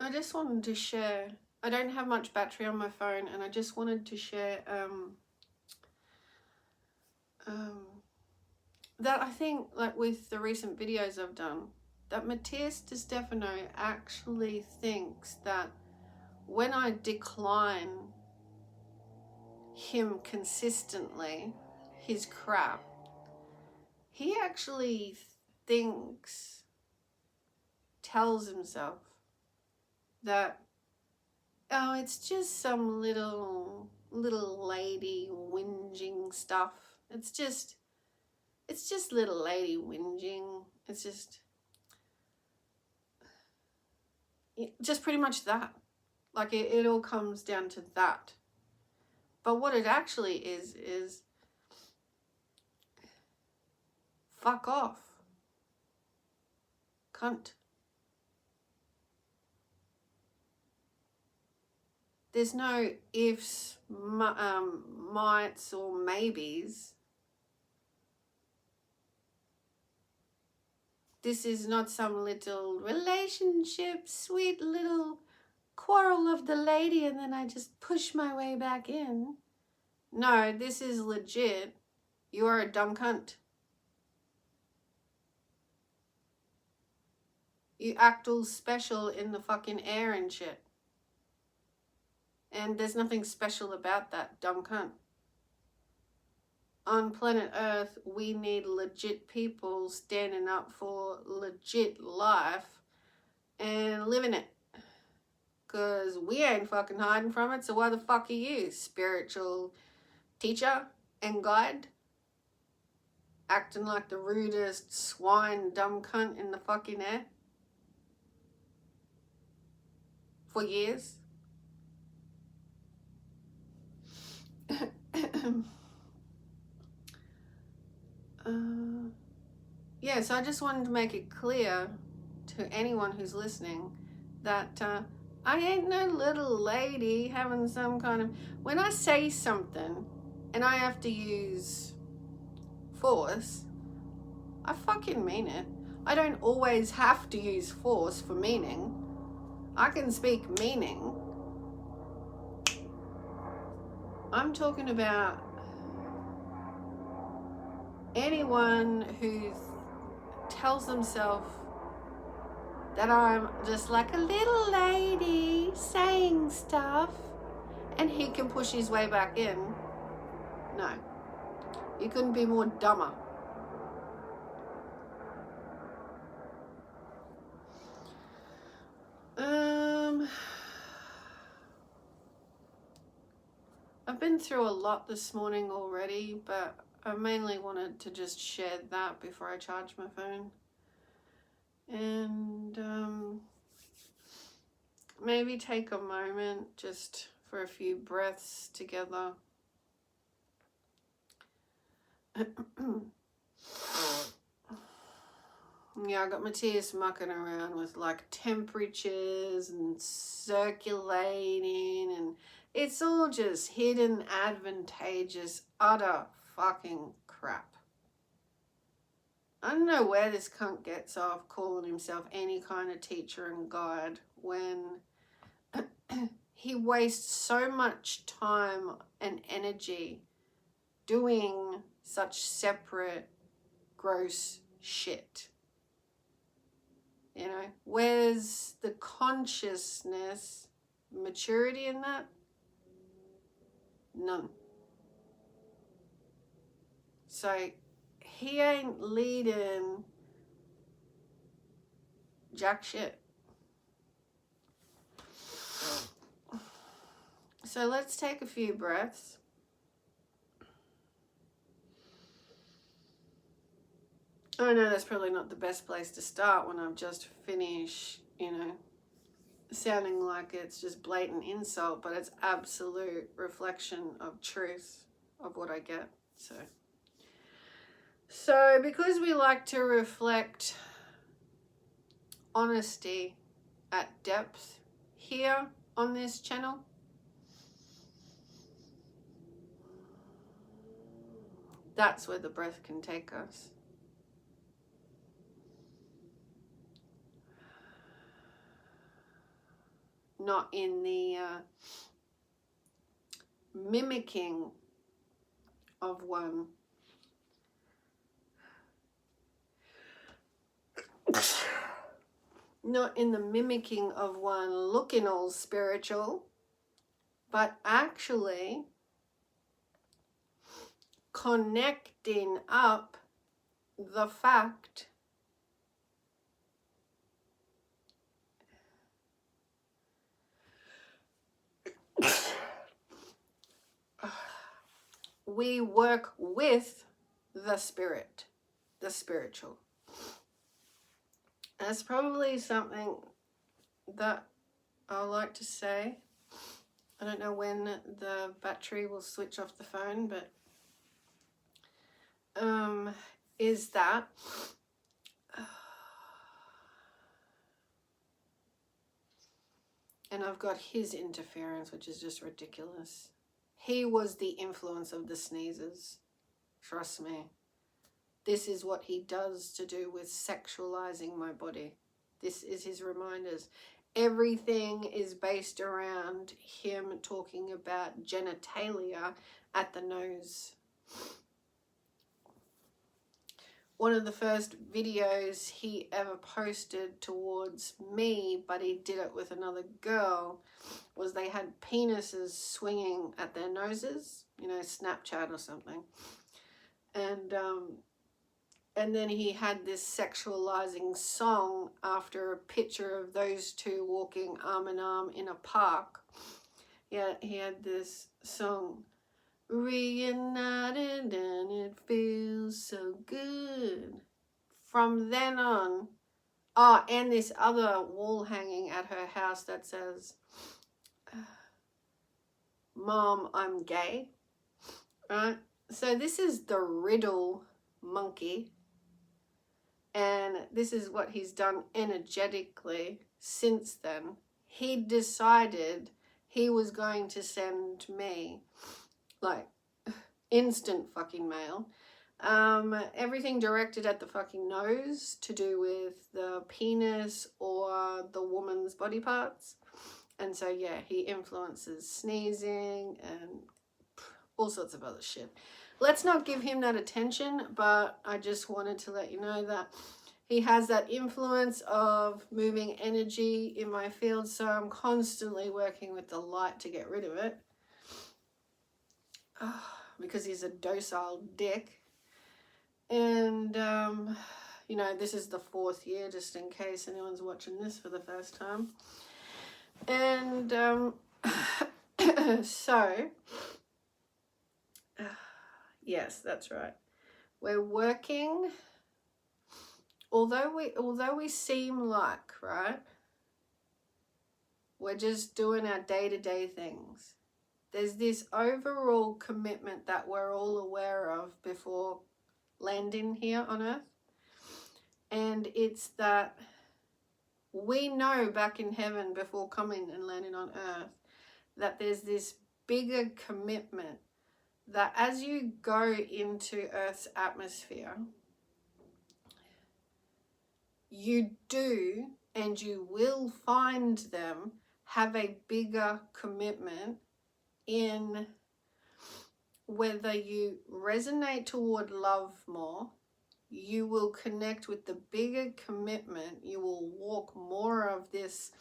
I just wanted to share, I don't have much battery on my phone, and I just wanted to share that I think, like with the recent videos I've done, that Matthias de Stefano actually thinks that when I decline him consistently, his crap, he actually thinks, tells himself that, oh, it's just some little lady whinging stuff. It's just little lady whinging. It's just pretty much that. Like it all comes down to that. But what it actually is fuck off. Cunt. There's no ifs, mights, or maybes. This is not some little relationship, sweet little quarrel of the lady and then I just push my way back in. No, this is legit. You are a dumb cunt. You act all special in the fucking air and shit. And there's nothing special about that, dumb cunt. On planet Earth, we need legit people standing up for legit life and living it. Because we ain't fucking hiding from it, so why the fuck are you, spiritual teacher and guide? Acting like the rudest swine dumb cunt in the fucking air? For years? Yeah, so I just wanted to make it clear to anyone who's listening that I ain't no little lady having some kind of... When I say something and I have to use force, I fucking mean it. I don't always have to use force for meaning. I can speak meaning. I'm talking about anyone who tells themselves that I'm just like a little lady saying stuff and he can push his way back in. No, you couldn't be more dumber. I've been through a lot this morning already, but I mainly wanted to just share that before I charge my phone. And maybe take a moment just for a few breaths together. Yeah, I got Matthias mucking around with like temperatures and circulating, and it's all just hidden, advantageous, utter fucking crap. I don't know where this cunt gets off calling himself any kind of teacher and guide when he wastes so much time and energy doing such separate, gross shit. You know, where's the consciousness, maturity in that? None. So he ain't leading jack shit. So let's take a few breaths. I know that's probably not the best place to start when I've just finished, you know, sounding like it's just blatant insult, but it's absolute reflection of truth of what I get. So because we like to reflect honesty at depth here on this channel, that's where the breath can take us. not in the mimicking of one. Not in the mimicking of one looking all spiritual, but actually connecting up the fact we work with the spirit, the spiritual. That's probably something that I like to say. I don't know when the battery will switch off the phone, but is that and I've got his interference, which is just ridiculous. He was the influence of the sneezes. Trust me. This is what he does to do with sexualizing my body. This is his reminders. Everything is based around him talking about genitalia at the nose. One of the first videos he ever posted towards me, but he did it with another girl, was they had penises swinging at their noses, you know, Snapchat or something. And then he had this sexualizing song after a picture of those two walking arm in arm in a park. Yeah, he had this song, reunited and it feels so good. From then on, and this other wall hanging at her house that says, Mom, I'm gay. Right? So this is the riddle monkey. And this is what he's done energetically since then. He decided he was going to send me, like, instant fucking mail. Everything directed at the fucking nose to do with the penis or the woman's body parts. And so, yeah, he influences sneezing and all sorts of other shit. Let's not give him that attention, but I just wanted to let you know that he has that influence of moving energy in my field, so I'm constantly working with the light to get rid of it. Because he's a docile dick. And, you know, this is the 4th year, just in case anyone's watching this for the first time. And so, yes, that's right. We're working, although we seem like, right, we're just doing our day-to-day things. There's this overall commitment that we're all aware of before landing here on Earth. And it's that we know back in heaven before coming and landing on Earth that there's this bigger commitment that as you go into Earth's atmosphere, you do and you will find them have a bigger commitment in whether you resonate toward love more, you will connect with the bigger commitment, you will walk more of this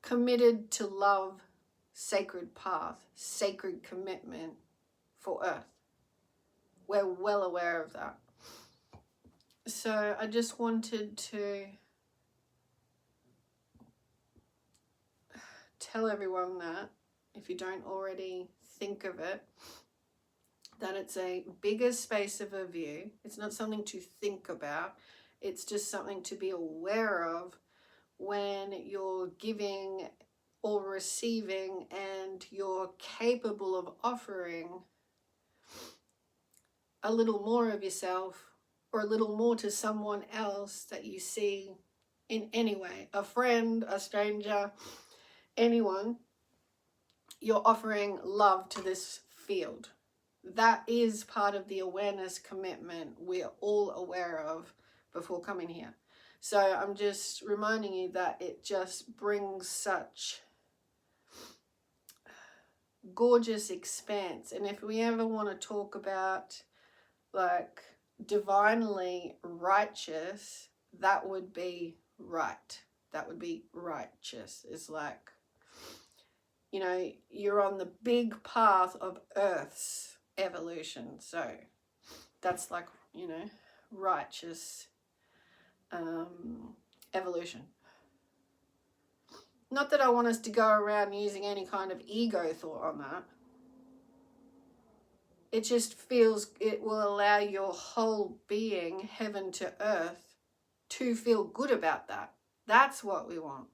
committed to love sacred path, sacred commitment for Earth. We're well aware of that. So I just wanted to tell everyone that, if you don't already think of it, that it's a bigger space of a view. It's not something to think about. It's just something to be aware of when you're giving or receiving, and you're capable of offering a little more of yourself or a little more to someone else that you see in any way, a friend, a stranger, anyone. You're offering love to this field. That is part of the awareness commitment we're all aware of before coming here. So I'm just reminding you that it just brings such gorgeous expanse. And if we ever want to talk about like divinely righteous, that would be right. That would be righteous. It's like, you know, you're on the big path of Earth's evolution. So that's like, you know, righteous evolution. Not that I want us to go around using any kind of ego thought on that. It just feels it will allow your whole being, heaven to earth, to feel good about that. That's what we want.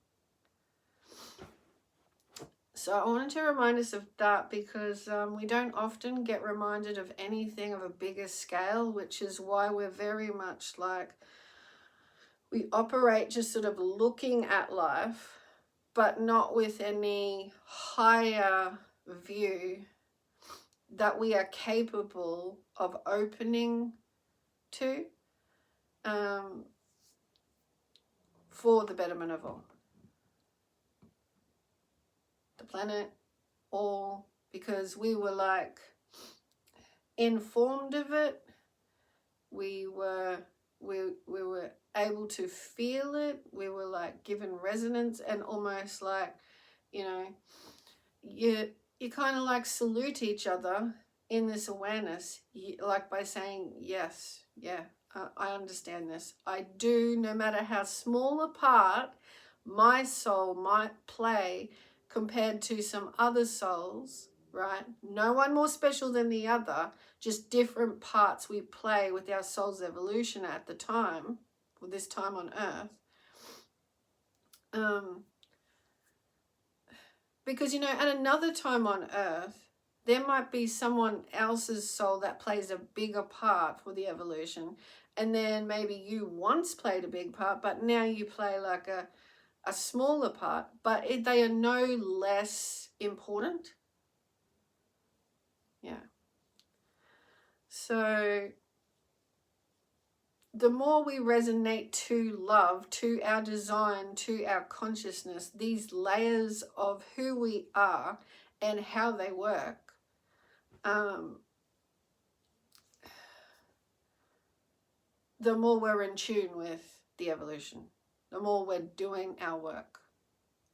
So I wanted to remind us of that because we don't often get reminded of anything of a bigger scale, which is why we're very much like, we operate just sort of looking at life, but not with any higher view that we are capable of opening to for the betterment of all. The planet, all, because we were like informed of it. We were able to feel it. We were like given resonance, and almost like, you know, you kind of like salute each other in this awareness, like by saying, yes, yeah, I understand this. I do, no matter how small a part my soul might play compared to some other souls, right? No one more special than the other, just different parts we play with our soul's evolution at the time, or this time on Earth. Because, you know, at another time on Earth, there might be someone else's soul that plays a bigger part for the evolution. And then maybe you once played a big part, but now you play like a smaller part. But they are no less important. Yeah. So the more we resonate to love, to our design, to our consciousness, these layers of who we are and how they work, the more we're in tune with the evolution, the more we're doing our work.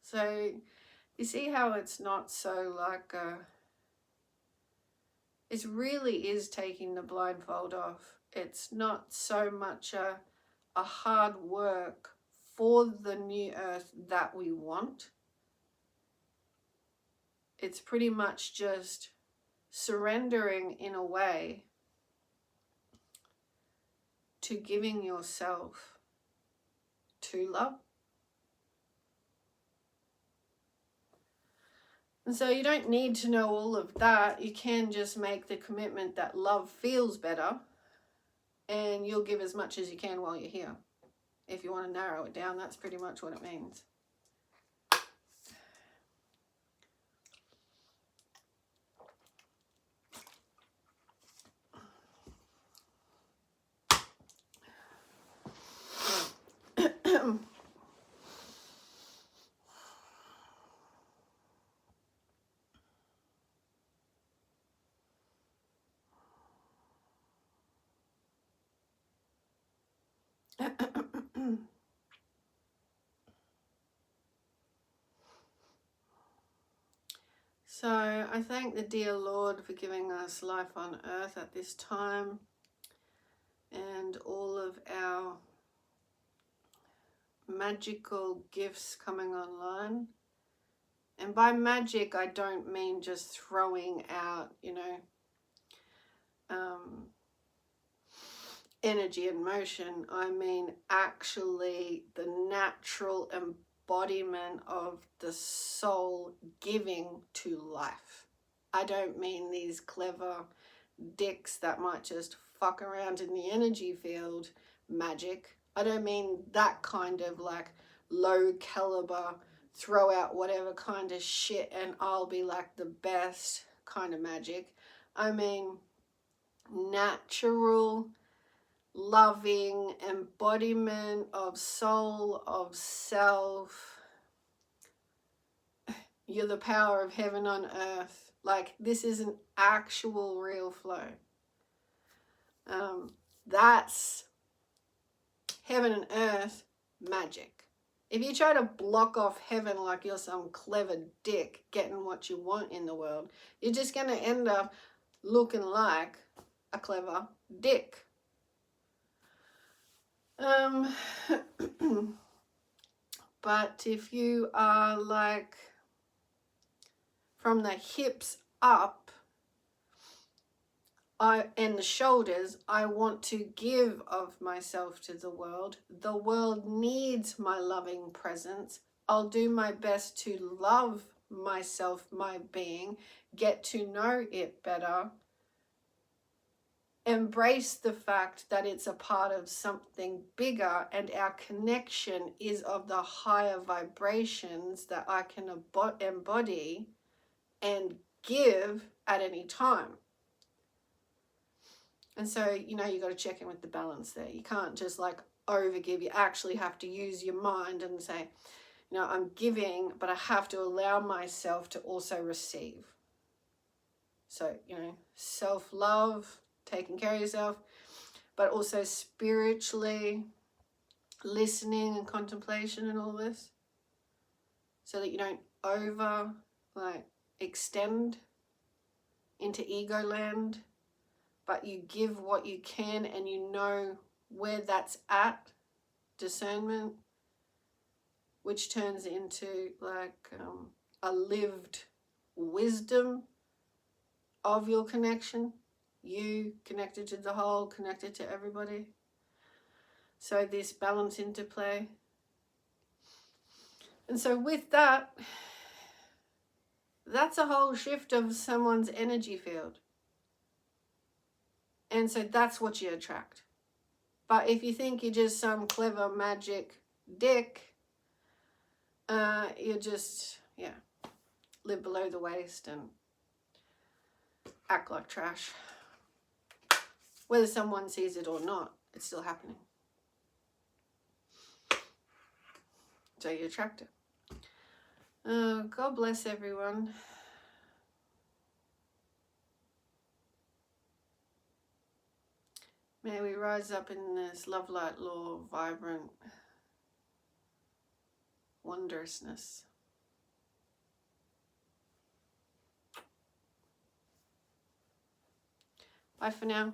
So you see how it's not so like it really is taking the blindfold off. It's not so much a hard work for the new earth that we want. It's pretty much just surrendering in a way to giving yourself to love. And so you don't need to know all of that. You can just make the commitment that love feels better, and you'll give as much as you can while you're here. If you want to narrow it down, that's pretty much what it means. So I thank the dear Lord for giving us life on earth at this time, and all of our magical gifts coming online. And by magic, I don't mean just throwing out, you know, energy and motion. I mean actually the natural embodiment of the soul giving to life. I don't mean these clever dicks that might just fuck around in the energy field magic. I don't mean that kind of like low caliber, throw out whatever kind of shit and I'll be like the best kind of magic. I mean natural, loving embodiment of soul, of self. You're the power of heaven on earth. Like, this is an actual real flow. That's heaven and earth magic. If you try to block off heaven like you're some clever dick getting what you want in the world, you're just going to end up looking like a clever dick. But if you are like from the hips up and the shoulders, I want to give of myself to the world. The world needs my loving presence. I'll do my best to love myself, my being, get to know it better, embrace the fact that it's a part of something bigger, and our connection is of the higher vibrations that I can embody and give at any time. And so, you know, you got to check in with the balance there. You can't just like overgive. You actually have to use your mind and say, you know, I'm giving, but I have to allow myself to also receive. So, you know, self-love, taking care of yourself, but also spiritually listening and contemplation and all this, so that you don't extend into ego land, but you give what you can and you know where that's at, discernment, which turns into like a lived wisdom of your connection. You connected to the whole, connected to everybody. So this balance interplay. And so with that, that's a whole shift of someone's energy field. And so that's what you attract. But if you think you're just some clever magic dick, you just, live below the waist and act like trash. Whether someone sees it or not, it's still happening. So you attract it. God bless everyone. May we rise up in this love, light, law, vibrant wondrousness. Bye for now.